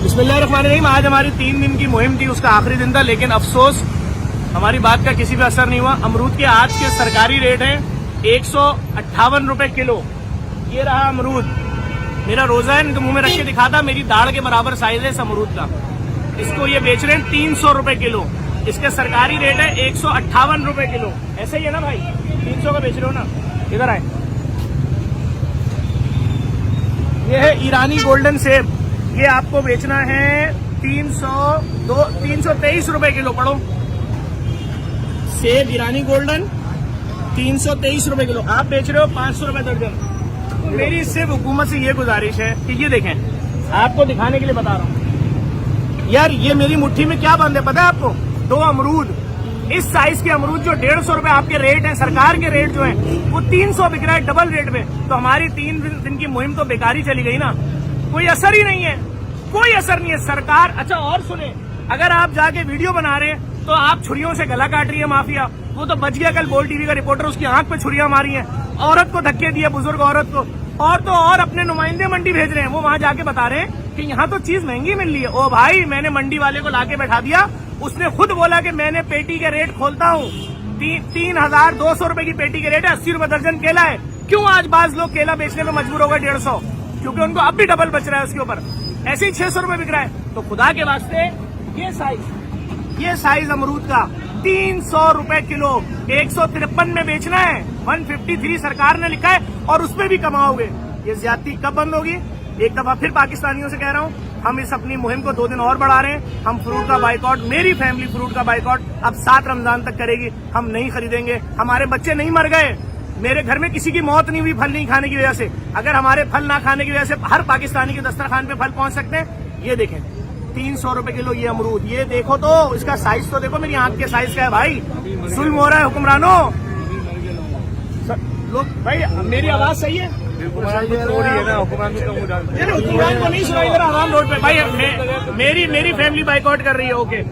बिस्मिल्लाहिर्रहमानिर्रहीम। आज हमारी 3 दिन की मुहिम थी, उसका आखिरी दिन था, लेकिन अफसोस हमारी बात का किसी पे असर नहीं हुआ। अमरूद के आज के सरकारी रेट हैं 158 रुपए किलो। ये रहा अमरूद, मेरा रोजा है, इनके मुंह में रख के दिखाता, मेरी दाढ़ के बराबर साइज है इस अमरूद का। इसको ये बेच रहे हैं 300 रुपए किलो। इसके सरकारी रेट है 158 रुपए किलो। ऐसे ही है ना भाई, 300 का बेच रहे हो ना। इधर आए, ये है ईरानी गोल्डन सेब, ये आपको बेचना है 323 रुपए किलो। पढ़ो, सेब ईरानी गोल्डन 323 रुपए किलो, आप बेच रहे हो 500 रुपए दर्जन। तो मेरी इससे हुकूमत से ये गुजारिश है कि ये देखें, आपको दिखाने के लिए बता रहा हूँ यार, ये मेरी मुट्ठी में क्या बंद है पता है आपको? 2 अमरूद, इस साइज के अमरूद जो 150 रुपए आपके रेट है, सरकार के रेट जो है वो 300 बिक रहा है, डबल रेट में। तो हमारी 3 दिन की मुहिम तो बेकारी चली गई ना, कोई असर ही नहीं है, कोई असर नहीं है सरकार। अच्छा और सुने, अगर आप जाके वीडियो बना रहे हैं तो आप छुरियों से गला काट रही है माफिया, वो तो बच गया। कल बोल टीवी का रिपोर्टर, उसकी आंख पे छुरियां मारी हैं, औरत को धक्के दिए, बुजुर्ग औरत को। और तो और अपने नुमाइंदे मंडी भेज रहे हैं, वो वहां जाके बता रहे हैं कि यहाँ तो चीज महंगी मिल रही है। ओ भाई, मैंने मंडी वाले को लाके बैठा दिया, उसने खुद बोला कि मैंने पेटी के रेट खोलता हूँ, 3,200 रुपए की पेटी के रेट है, 80 रुपए दर्जन केला है। क्यों आज बाज लोग केला बेचने में मजबूर हो गए 150? क्योंकि उनको अब भी डबल बच रहा है उसके ऊपर, ऐसे ही 600 रुपए बिक रहा है। तो खुदा के वास्ते ये साइज अमरूद का 300 रुपए किलो, 153 में बेचना है, 153 सरकार ने लिखा है, और उसमें भी कमाओगे। ये ज्यादती कब बंद होगी? एक दफा फिर पाकिस्तानियों से कह रहा हूँ, हम इस अपनी मुहिम को 2 दिन और बढ़ा रहे हैं। हम फ्रूट का बाइकआउट, मेरी फैमिली फ्रूट का बाइकआउट अब 7 रमजान तक करेगी। हम नहीं खरीदेंगे, हमारे बच्चे नहीं मर गए, मेरे घर में किसी की मौत नहीं हुई फल नहीं खाने की वजह से। अगर हमारे फल ना खाने की वजह से हर पाकिस्तानी के दस्तरखान पे फल पहुंच सकते हैं। ये देखें 300 रुपए किलो ये अमरूद, ये देखो तो इसका साइज तो देखो, मेरी आंख के साइज का है भाई। जुल्म हो रहा है हुक्मरानों। लोग भाई, मेरी आवाज सही है? हुक्मरान को नहीं सुनाई दे रहा आवाम रोड पे भाई। मेरी फैमिली बाइकआउट कर रही है। ओके।